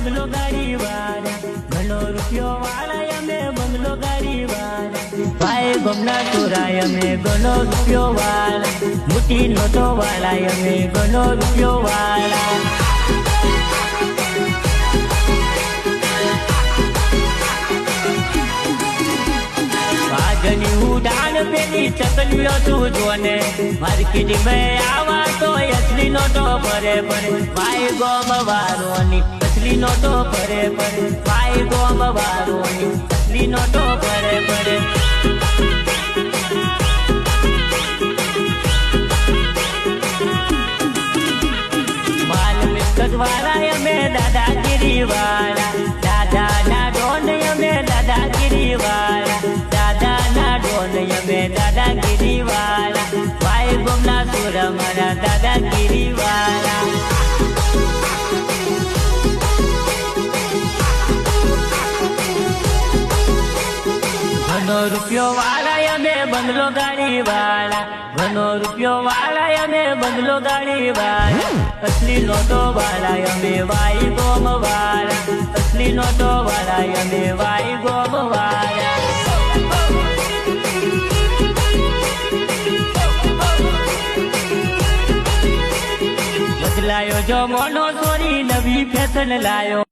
બંગલો ગાડી વાળા, ઘણો રૂપિયો વાળા અમે બંગલો ગાડી વાળા, ભાઈ ગમના ચોરાય અમે ઘણો રૂપિયો વાળા, મોટી નોટો વાળા અમે ઘણો રૂપિયો વાળા. વાઘની ઉડાન પેલી ચકલીઓ તું જોને, માર્કેટ में આવા તો અસલી નોટો ભરે ભરે, ભાઈ ગોમ વારોની અસલી નોટો ભરે ભરે, ભાઈ ગોમ વારોની અસલી નોટો ભરે ભરે. માલ મિલકત વાળા અમે દાદાગીરી વાળા, દાદા ના ડોન અમે દાદાગીરી વાળા, દાદા ના ડોન અમે દાદાગીરી વાળા, ભાઈ ગોમના સુર મારા દાદાગીરી વાળા. ઘણો રૂપિયો વાળા અમે બંગલો ગાડી વાળા, ઘણો રૂપિયો વાળા અમે બંગલો ગાડી વાળા, અસલી નોટો વાળા અમે વાઈ ગોમ વાળા, અસલી નોટો વાળા અમે વાઈ ગોમ વાળા. બદલાયો જો મોનો સોરી નવી ફેશન લાયો.